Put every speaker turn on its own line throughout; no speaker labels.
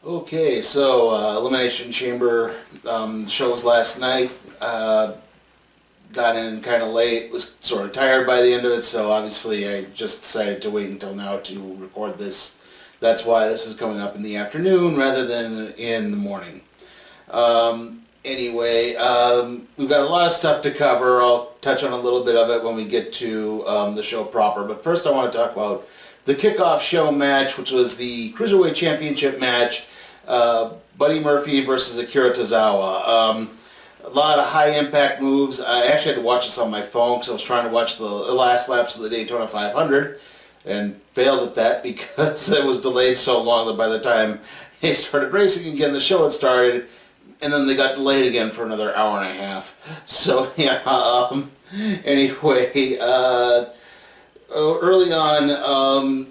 Okay, so Elimination Chamber shows last night. Got in kind of late, was sort of tired by the end of it, so obviously I just decided to wait until now to record this. That's why this is coming up in the afternoon rather than in the morning. Anyway, we've got a lot of stuff to cover. I'll touch on a little bit of it when we get to the show proper, but first I want to talk about the Kickoff show match, which was the Cruiserweight Championship match. Buddy Murphy versus Akira Tozawa. A lot of high-impact moves. I actually had to watch this on my phone because I was trying to watch the last laps of the Daytona 500 and failed at that because it was delayed so long that by the time they started racing again, the show had started, and then they got delayed again for another hour and a half. So, yeah, anyway, early on,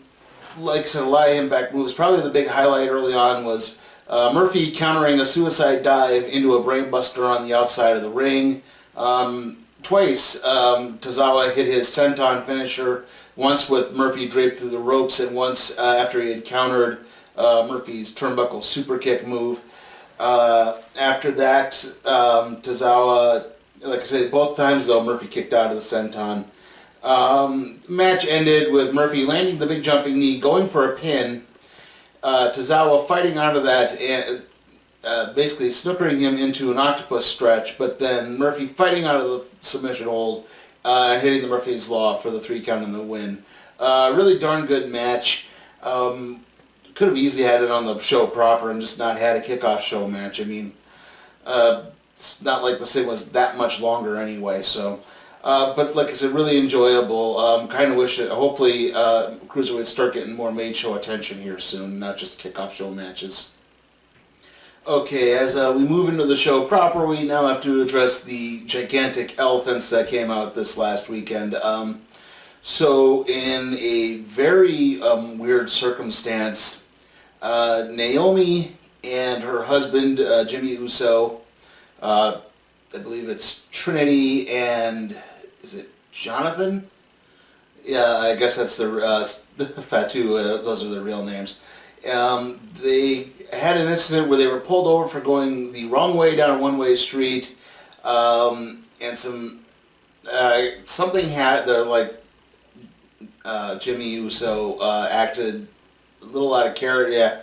like I said, a lot of impact moves. Probably the big highlight early on was Murphy countering a suicide dive into a brainbuster on the outside of the ring. Twice, Tozawa hit his senton finisher, once with Murphy draped through the ropes, and once after he had countered Murphy's turnbuckle super kick move. After that, Tozawa, like I said, both times though, Murphy kicked out of the senton. Match ended with Murphy landing the big jumping knee, going for a pin. Tozawa fighting out of that and basically snookering him into an octopus stretch, but then Murphy fighting out of the submission hold and hitting the Murphy's Law for the 3 count and the win. Really darn good match. Could have easily had it on the show proper and just not had a Kickoff show match. I mean, it's not like the thing was that much longer anyway, so... but like I said, really enjoyable. Kind of wish that hopefully Cruiserweights start getting more main show attention here soon, not just Kickoff show matches. Okay, as we move into the show proper, we now have to address the gigantic elephants that came out this last weekend. So in a very weird circumstance, Naomi and her husband, Jimmy Uso, I believe it's Trinity and... is it Jonathan? Yeah, I guess that's the Fatu. Those are their real names. They had an incident where they were pulled over for going the wrong way down a one-way street, and something had Jimmy Uso acted a little out of character. Yeah,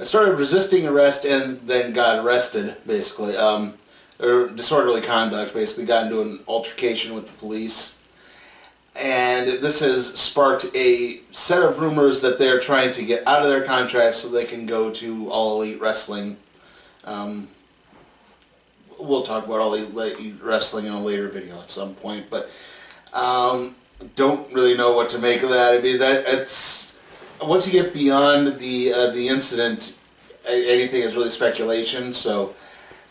started resisting arrest and then got arrested, basically. Or disorderly conduct, basically got into an altercation with the police. And this has sparked a set of rumors that they're trying to get out of their contract so they can go to All Elite Wrestling. We'll talk about All Elite Wrestling in a later video at some point, but don't really know what to make of that. I mean, it's once you get beyond the incident, anything is really speculation, so...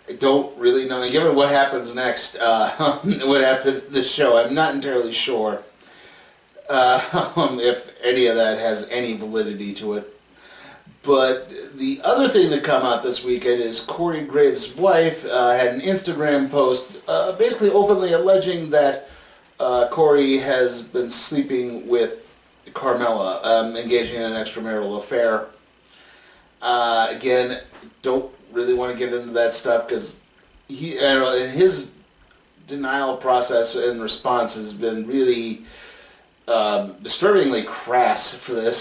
I don't really know. And given what happens next, what happened to the show, I'm not entirely sure if any of that has any validity to it. But the other thing to come out this weekend is Corey Graves' wife had an Instagram post basically openly alleging that Corey has been sleeping with Carmella, engaging in an extramarital affair. Again, don't really want to get into that stuff because his denial process and response has been really disturbingly crass for this.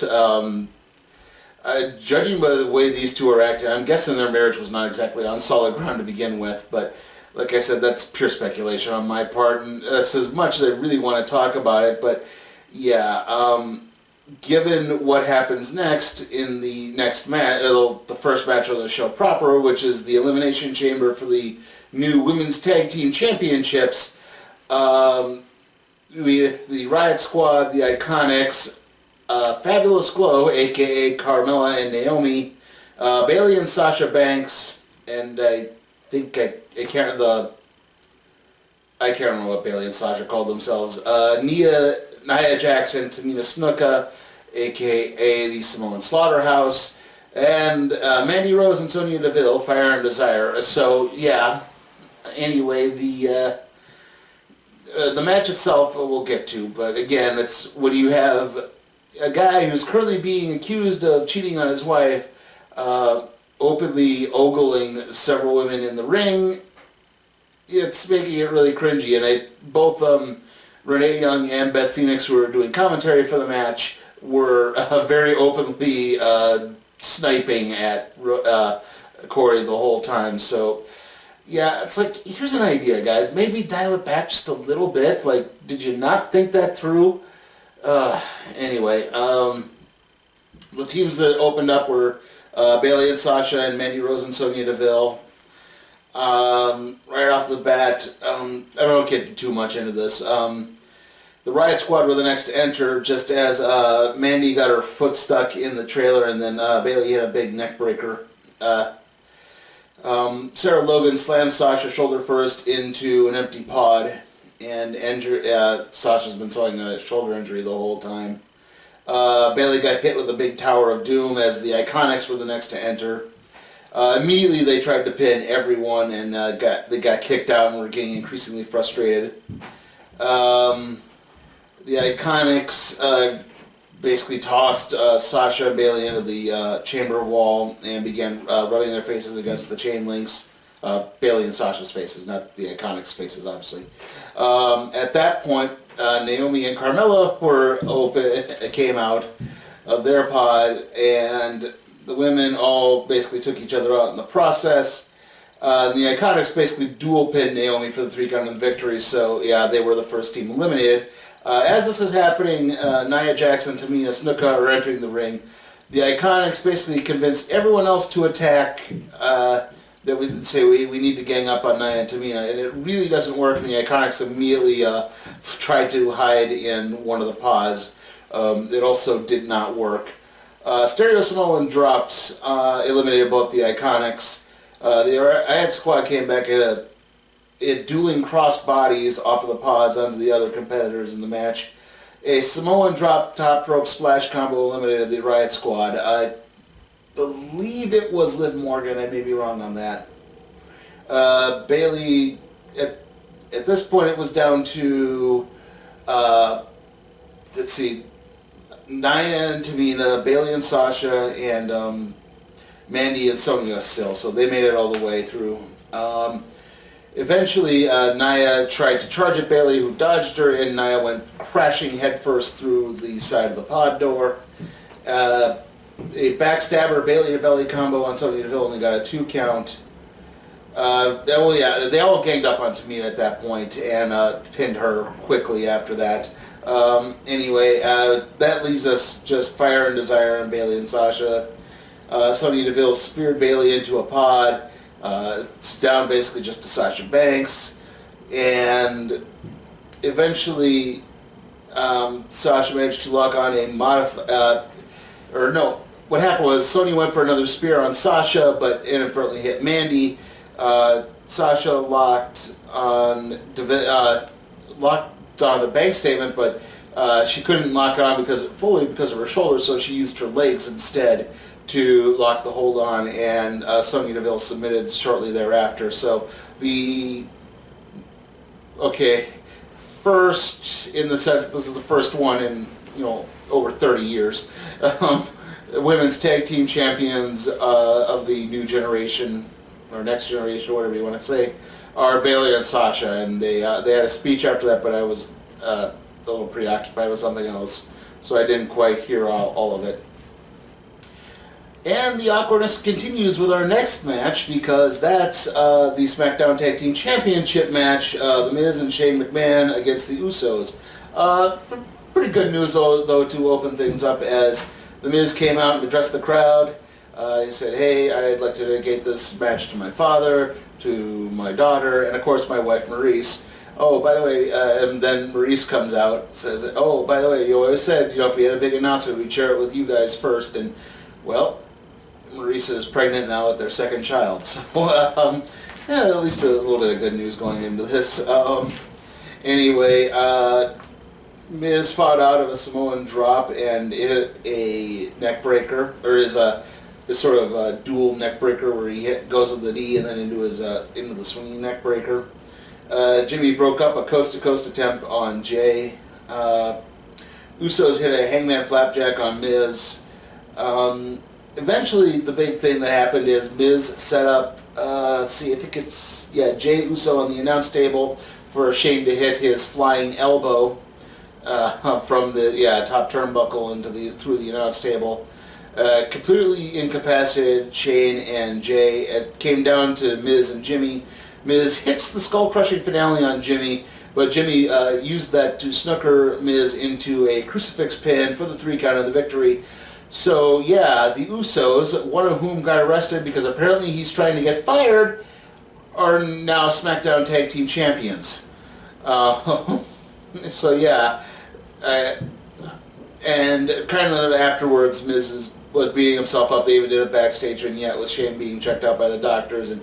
Judging by the way these two are acting, I'm guessing their marriage was not exactly on solid ground to begin with, but like I said, that's pure speculation on my part, and that's as much as I really want to talk about it, but yeah, given what happens next in the next match, the first match of the show proper, which is the Elimination Chamber for the new Women's Tag Team Championships, with the Riot Squad, the Iconics, Fabulous Glow, aka Carmella and Naomi, Bayley and Sasha Banks, and I think I can't remember what Bayley and Sasha called themselves. Nia Jackson, Tamina Snuka, a.k.a. the Samoan Slaughterhouse, and Mandy Rose and Sonya Deville, Fire and Desire. So, yeah, anyway, the match itself we'll get to, but again, it's when you have a guy who's currently being accused of cheating on his wife openly ogling several women in the ring. It's making it really cringy, and both Renee Young and Beth Phoenix, who were doing commentary for the match, were very openly sniping at Corey the whole time. So, yeah, it's like, here's an idea, guys. Maybe dial it back just a little bit. Like, did you not think that through? Anyway, the teams that opened up were Bayley and Sasha and Mandy Rose and Sonya Deville. Right off the bat, I don't get too much into this. The Riot Squad were the next to enter, just as Mandy got her foot stuck in the trailer, and then Bayley hit a big neck breaker. Sarah Logan slammed Sasha shoulder first into an empty pod, and Sasha's been selling a shoulder injury the whole time. Bayley got hit with a big Tower of Doom as the Iconics were the next to enter. Immediately they tried to pin everyone, and they got kicked out and were getting increasingly frustrated. The Iconics basically tossed Sasha and Bayley into the chamber wall and began rubbing their faces against the chain links. Bayley and Sasha's faces, not the Iconics' faces, obviously. At that point, Naomi and Carmella came out of their pod, and the women all basically took each other out in the process. The Iconics basically dual pinned Naomi for the 3-count victory, so yeah, they were the first team eliminated. As this is happening, Nia Jax and Tamina Snuka are entering the ring. The Iconics basically convinced everyone else to attack, that we say we need to gang up on Nia and Tamina, and it really doesn't work, and the Iconics immediately tried to hide in one of the pods. It also did not work. Stereo Samoan drops eliminated both the Iconics. The Riot Squad came back at dueling cross bodies off of the pods onto the other competitors in the match. A Samoan drop top rope splash combo eliminated the Riot Squad. I believe it was Liv Morgan. I may be wrong on that. Bayley, at this point it was down to, let's see, Nia and Tamina, Bayley and Sasha, and Mandy and Sonya still, so they made it all the way through. Eventually, Nia tried to charge at Bayley, who dodged her, and Nia went crashing headfirst through the side of the pod door. A backstabber Bayley to belly combo on Sonya Deville only got a 2 count. They all ganged up on Tamina at that point and pinned her quickly after that. Anyway, that leaves us just Fire and Desire on Bayley and Sasha. Sonya Deville speared Bayley into a pod. It's down basically just to Sasha Banks, and eventually Sasha managed to lock on what happened was Sonya went for another spear on Sasha, but inadvertently hit Mandy. Sasha locked on the bank statement, but she couldn't lock on because of her shoulder, so she used her legs instead to lock the hold on, and Sonya Deville submitted shortly thereafter. So first, in the sense this is the first one in over 30 years, women's tag team champions of the new generation or next generation, whatever you want to say, are Bayley and Sasha, and they had a speech after that, but I was a little preoccupied with something else, so I didn't quite hear all of it. And the awkwardness continues with our next match, because that's the SmackDown Tag Team Championship match, The Miz and Shane McMahon against the Usos. Pretty good news, though, to open things up, as The Miz came out and addressed the crowd. He said, hey, I'd like to dedicate this match to my father, to my daughter, and of course my wife Maurice. Oh, by the way, and then Maurice comes out, says, oh, by the way, you always said, if we had a big announcement, we'd share it with you guys first, and, well, Maurice is pregnant now with their second child, so at least a little bit of good news going into this. Anyway, Miz fought out of a Samoan drop and hit a neck breaker, or is sort of a dual neck breaker where he goes with the knee and then into the swinging neck breaker. Jimmy broke up a coast-to-coast attempt on Jay. Usos hit a hangman flapjack on Miz. eventually, the big thing that happened is Miz set up, let's see, I think it's, Jey Uso on the announce table for Shane to hit his flying elbow from the top turnbuckle through the announce table. Completely incapacitated Shane and Jay. It came down to Miz and Jimmy. Miz hits the skull-crushing finale on Jimmy, but Jimmy used that to snooker Miz into a crucifix pin for the 3 count of the victory. So yeah, the Usos, one of whom got arrested because apparently he's trying to get fired, are now SmackDown Tag Team Champions. So yeah, and kind of afterwards, Miz was beating himself up. They even did a backstage vignette with Shane being checked out by the doctors, and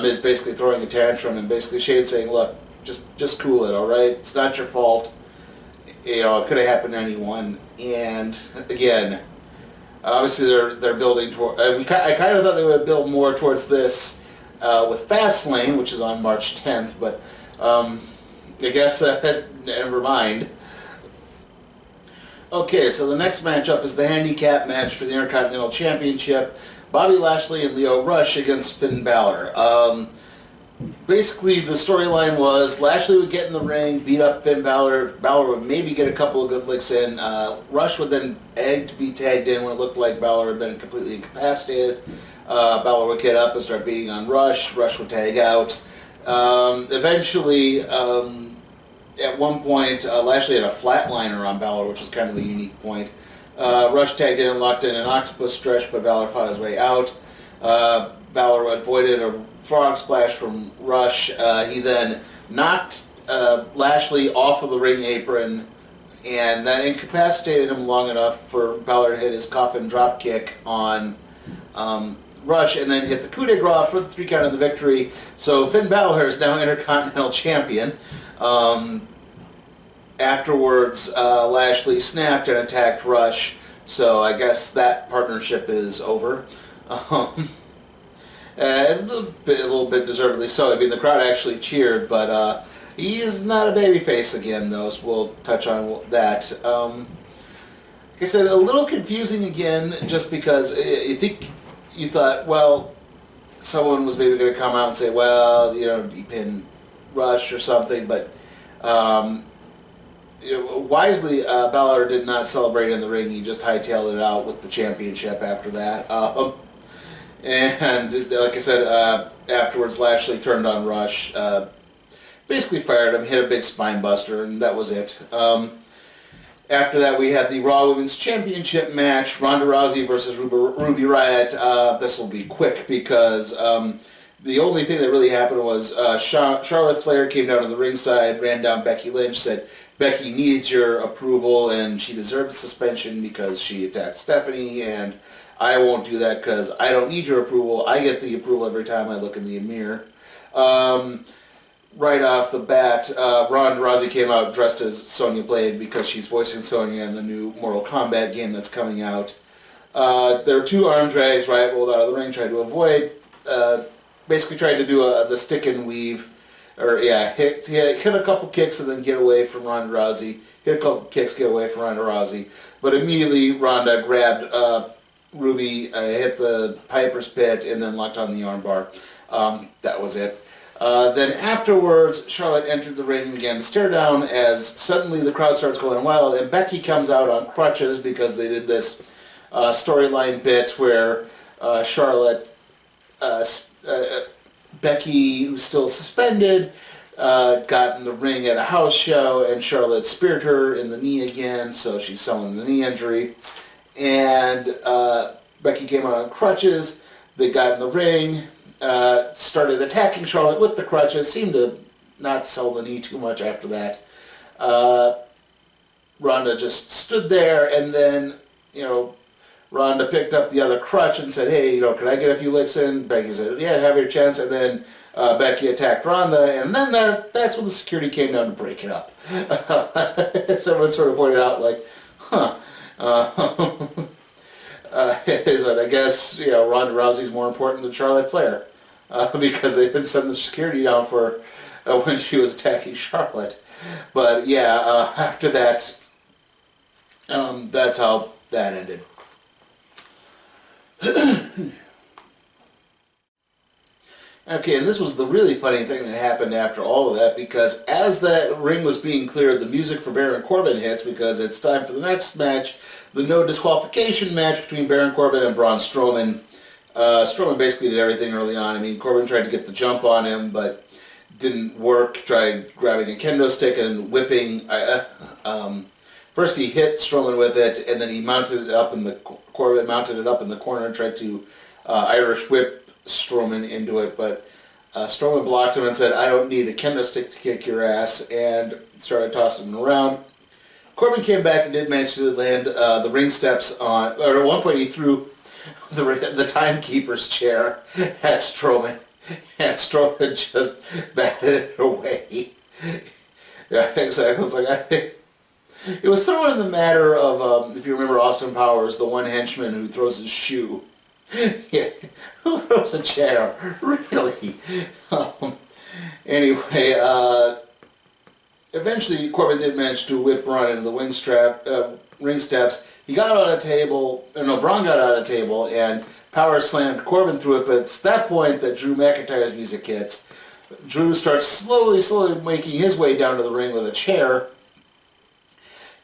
Miz basically throwing a tantrum, and basically Shane saying, "Look, just cool it, all right? It's not your fault. You know, it could have happened to anyone." And again, obviously they're building toward. I kind of thought they would build more towards this with Fastlane, which is on March 10th, but I guess never mind. Okay, so the next matchup is the handicap match for the Intercontinental Championship. Bobby Lashley and Lio Rush against Finn Balor. Basically, the storyline was Lashley would get in the ring, beat up Finn Balor. Balor would maybe get a couple of good licks in. Rush would then beg to be tagged in when it looked like Balor had been completely incapacitated. Balor would get up and start beating on Rush. Rush would tag out. Eventually, at one point, Lashley had a flatliner on Balor, which was kind of a unique point. Rush tagged in and locked in an octopus stretch, but Balor fought his way out. Balor avoided a frog splash from Rush. He then knocked Lashley off of the ring apron, and that incapacitated him long enough for Balor to hit his coffin drop kick on Rush, and then hit the coup de grace for the 3 count of the victory. So Finn Balor is now Intercontinental Champion. Afterwards, Lashley snapped and attacked Rush, so I guess that partnership is over. A little bit deservedly so. I mean, the crowd actually cheered, but he's not a babyface again, though, so we'll touch on that. Like I said, a little confusing again, just because I think you thought, well, someone was maybe going to come out and say, well, you know, he pinned Rush or something, but wisely, Balor did not celebrate in the ring. He just hightailed it out with the championship after that. And like I said, afterwards, Lashley turned on Rush, basically fired him, hit a big spine buster, and that was it. After that, we had the Raw Women's Championship match, Ronda Rousey versus Ruby Riott. This will be quick because the only thing that really happened was Charlotte Flair came down to the ringside, ran down Becky Lynch, said, Becky needs your approval, and she deserves suspension because she attacked Stephanie, and I won't do that because I don't need your approval. I get the approval every time I look in the mirror. Right off the bat, Ronda Rousey came out dressed as Sonya Blade because she's voicing Sonya in the new Mortal Kombat game that's coming out. There are 2 arm drags. Riott rolled out of the ring, tried to avoid. Basically tried to do the stick and weave. Hit a couple kicks and then get away from Ronda Rousey. Hit a couple kicks, get away from Ronda Rousey. But immediately Ronda grabbed Ruby, hit the Piper's Pit, and then locked on the armbar. That was it. Then afterwards, Charlotte entered the ring and began to stare down as suddenly the crowd starts going wild, and Becky comes out on crutches because they did this storyline bit where Charlotte, Becky, who's still suspended, got in the ring at a house show, and Charlotte speared her in the knee again, so she's selling the knee injury. And Becky came out on crutches. They got in the ring, started attacking Charlotte with the crutches, seemed to not sell the knee too much after that. Ronda just stood there, and then, Ronda picked up the other crutch and said, hey, could I get a few licks in? Becky said, yeah, have your chance. And then Becky attacked Ronda, and then that's when the security came down to break it up. Someone sort of pointed out, like, I guess, Ronda Rousey's more important than Charlotte Flair because they didn't send the security down for when she was attacking Charlotte. But yeah, after that, that's how that ended. Okay, and this was the really funny thing that happened after all of that, because as that ring was being cleared, the music for Baron Corbin hits, because it's time for the next match, the no disqualification match between Baron Corbin and Braun Strowman. Strowman basically did everything early on. I mean, Corbin tried to get the jump on him, but didn't work. Tried grabbing a kendo stick and whipping. First he hit Strowman with it, and then he mounted it up in the Corbin mounted it up in the corner and tried to Irish whip Strowman into it, but Strowman blocked him and said, "I don't need a kendo stick to kick your ass," and started tossing him around. Corbin came back and did manage to land the ring steps on, or at one point he threw the timekeeper's chair at Strowman, and Strowman just batted it away. Yeah, exactly. It's like, it was thrown in the matter of, if you remember Austin Powers, the one henchman who throws his shoe. Yeah, who throws a chair? Really? Anyway, eventually Corbin did manage to whip Braun into the ring steps. He got on a table, or no, Braun got on a table and power slammed Corbin through it, but it's that point that Drew McIntyre's music hits. Drew starts slowly making his way down to the ring with a chair.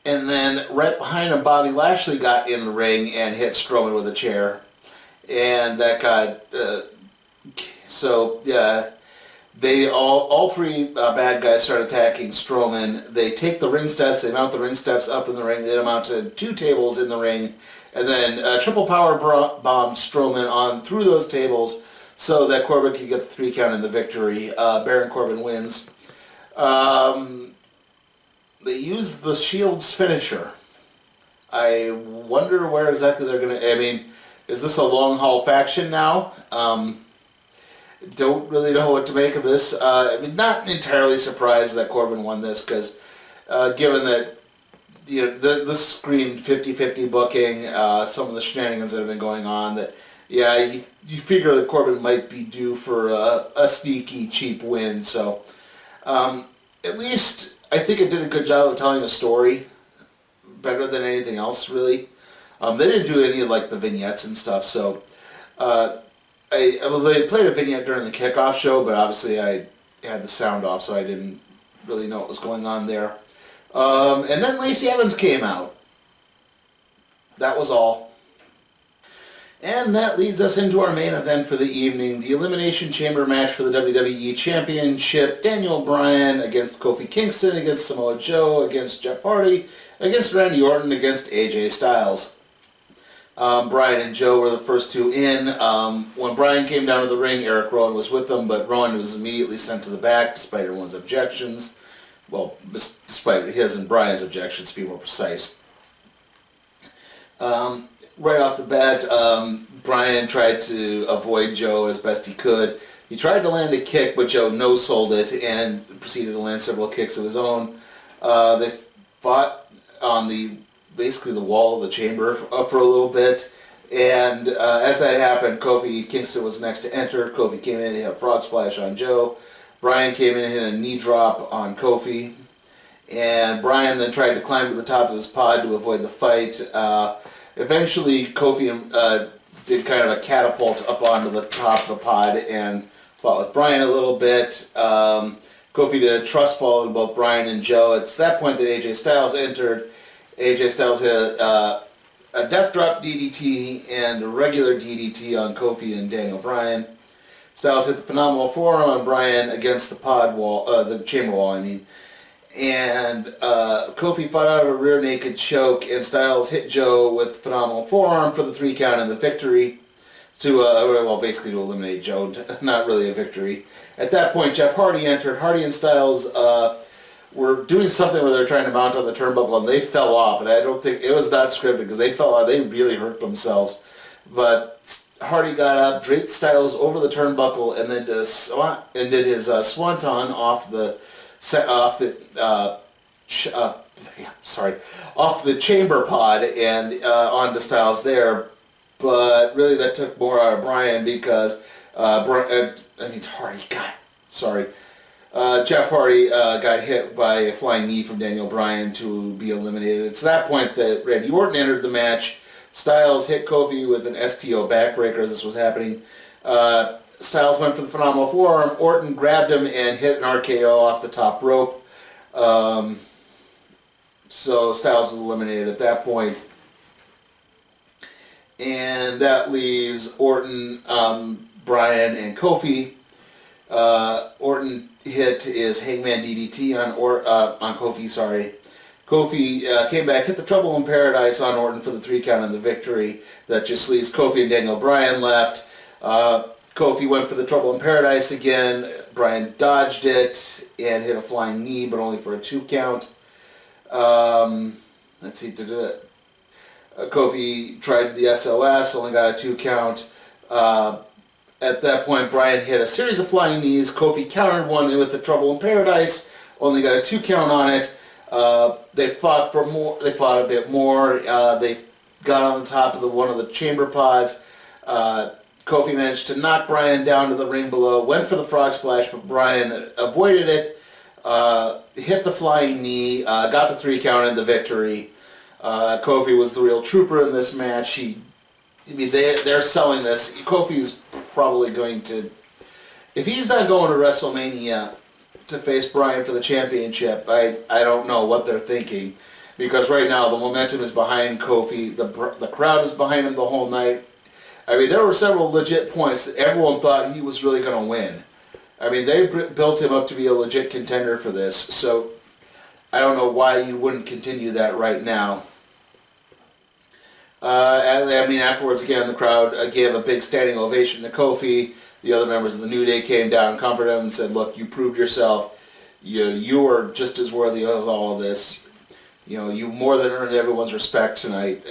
And then right behind him, Bobby Lashley got in the ring and hit Strowman with a chair. And that got, so yeah, they all three bad guys start attacking Strowman. They take the ring steps, they mount the ring steps up in the ring, they mounted 2 tables in the ring, and then triple power bomb Strowman on through those tables so that Corbin could get the 3 count in the victory. Baron Corbin wins. They used the Shield's finisher. I wonder where exactly they're going to, I mean, is this a long haul faction now? Don't really know what to make of this. I mean, not entirely surprised that Corbin won this, because given that, you know, this screamed 50-50 booking, some of the shenanigans that have been going on, that, yeah, you figure that Corbin might be due for a sneaky, cheap win. So at least I think it did a good job of telling a story, better than anything else, really. They didn't do any of like the vignettes and stuff, so they played a vignette during the kickoff show, but obviously I had the sound off, so I didn't really know what was going on there. And then Lacey Evans came out. That was all. And that leads us into our main event for the evening, the Elimination Chamber match for the WWE Championship. Daniel Bryan against Kofi Kingston, against Samoa Joe, against Jeff Hardy, against Randy Orton, against AJ Styles. Bryan and Joe were the first 2 in. When Bryan came down to the ring, Eric Rowan was with them, but Rowan was immediately sent to the back despite everyone's objections. Well, despite his and Bryan's objections, to be more precise. Right off the bat, Bryan tried to avoid Joe as best he could. He tried to land a kick, but Joe no-sold it and proceeded to land several kicks of his own. They fought on basically the wall of the chamber for a little bit, and as that happened, Kofi Kingston was next to enter. Kofi came in and hit a frog splash on Joe. Bryan came in and hit a knee drop on Kofi, and Bryan then tried to climb to the top of his pod to avoid the fight. Eventually, Kofi did kind of a catapult up onto the top of the pod and fought with Bryan a little bit. Kofi did a trust fall to both Bryan and Joe. It's that point that AJ Styles entered. AJ Styles hit a death drop DDT and a regular DDT on Kofi and Daniel Bryan. Styles hit the phenomenal forearm on Bryan against the pod wall, the chamber wall, I mean. And Kofi fought out of a rear naked choke, and Styles hit Joe with the phenomenal forearm for the 3 count and the victory. Basically to eliminate Joe, not really a victory. At that point, Jeff Hardy entered. Hardy and Styles were doing something where they're trying to mount on the turnbuckle, and they fell off. And I don't think it was not scripted, because they fell out. They really hurt themselves. But Hardy got up, draped Styles over the turnbuckle, and then did his swanton off the chamber pod and onto Styles there. But really, that took more out of Bryan, because Jeff Hardy got hit by a flying knee from Daniel Bryan to be eliminated. It's at that point that Randy Orton entered the match. Styles hit Kofi with an STO backbreaker as this was happening. Styles went for the phenomenal forearm. Orton grabbed him and hit an RKO off the top rope. So Styles was eliminated at that point. And that leaves Orton, Bryan, and Kofi. Orton hit his Hangman DDT on Kofi, sorry. Kofi came back, hit the Trouble in Paradise on Orton for the 3 count and the victory. That just leaves Kofi and Daniel Bryan left. Kofi went for the Trouble in Paradise again. Bryan dodged it and hit a flying knee, but only for a 2 count. Let's see, did it. Kofi tried the SOS, only got a 2 count. At that point, Bryan hit a series of flying knees. Kofi countered one with the Trouble in Paradise, only got a 2 count on it. They fought for more. They fought a bit more. They got on top of one of the chamber pods. Kofi managed to knock Bryan down to the ring below. Went for the frog splash, but Bryan avoided it. Hit the flying knee. Got the 3 count and the victory. Kofi was the real trooper in this match. They're selling this. Kofi's probably going to, if he's not going to WrestleMania to face Bryan for the championship, I don't know what they're thinking, because right now the momentum is behind Kofi. The crowd is behind him the whole night. I mean, there were several legit points that everyone thought he was really going to win. I mean, they built him up to be a legit contender for this, so I don't know why you wouldn't continue that right now. I mean, afterwards, again, the crowd gave a big standing ovation to Kofi. The other members of the New Day came down, comforted him, and said, "Look, you proved yourself. You are just as worthy as all of this. You more than earned everyone's respect tonight."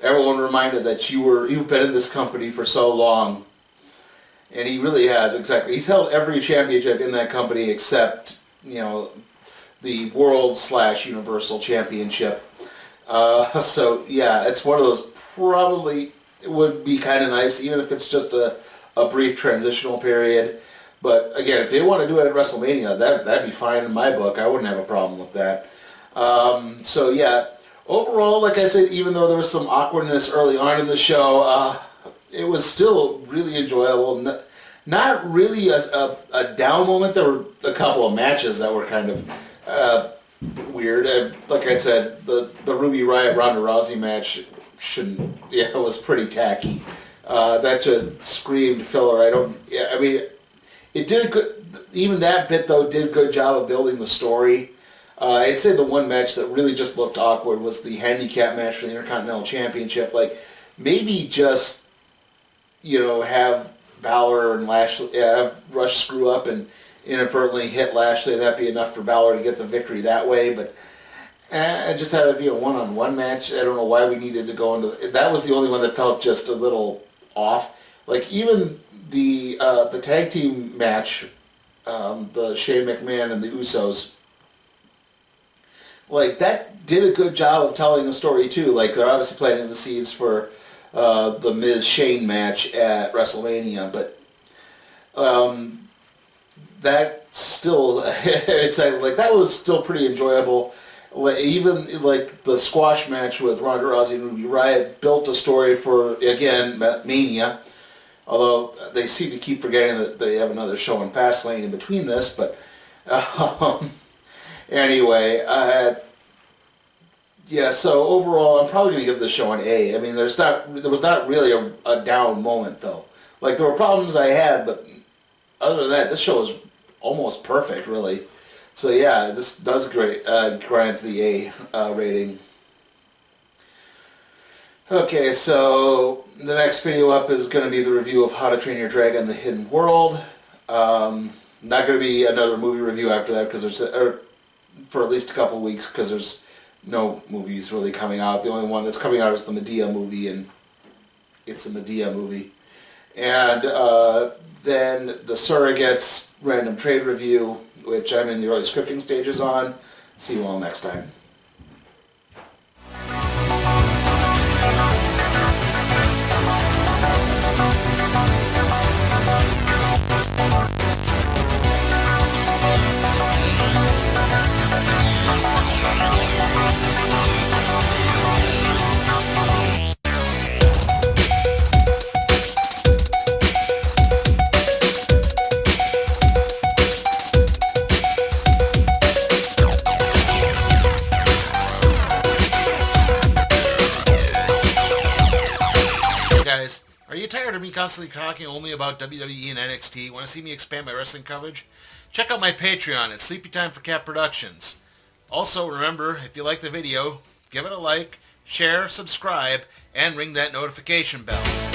Everyone reminded that you've been in this company for so long, and he really has. Exactly, he's held every championship in that company except the World/Universal Championship. So yeah, it's one of those. Probably it would be kind of nice, even if it's just a brief transitional period. But again, if they want to do it at WrestleMania, that'd be fine in my book. I wouldn't have a problem with that. So yeah, overall, like I said, even though there was some awkwardness early on in the show, it was still really enjoyable. Not really a down moment. There were a couple of matches that were kind of weird. Like I said, the Ruby Riott Ronda Rousey match was pretty tacky. That just screamed filler. I mean, it did a good. Even that bit though did a good job of building the story. I'd say the one match that really just looked awkward was the handicap match for the Intercontinental Championship. Like, maybe just have Balor and Lashley have Rush screw up and inadvertently hit Lashley. That'd be enough for Balor to get the victory that way. But just had it be a one-on-one match. I don't know why we needed to go into that. Was the only one that felt just a little off. Like, even the tag team match, the Shane McMahon and the Usos, like, that did a good job of telling a story too. Like, they're obviously planting the seeds for the Miz Shane match at WrestleMania, but that still excited. Like, that was still pretty enjoyable. Even like the squash match with Ronda Rousey and Ruby Riott built a story for, again, Mania. Although they seem to keep forgetting that they have another show in Fastlane in between this, but anyway, yeah. So overall, I'm probably going to give this show an A. I mean, there was not really a down moment though. Like, there were problems I had, but other than that, this show was almost perfect, really. So yeah, this does grant the A rating. Okay, so the next video up is going to be the review of How to Train Your Dragon: The Hidden World. Not going to be another movie review after that, because for at least a couple weeks, because there's no movies really coming out. The only one that's coming out is the Medea movie, and it's a Medea movie. And then the Surrogates random trade review, which I'm in the early scripting stages on. See you all next time. constantly talking only about WWE and NXT? Want to see me expand my wrestling coverage? Check out my Patreon at Sleepy Time for Cat Productions. Also, remember, if you like the video, give it a like, share, subscribe, and ring that notification bell.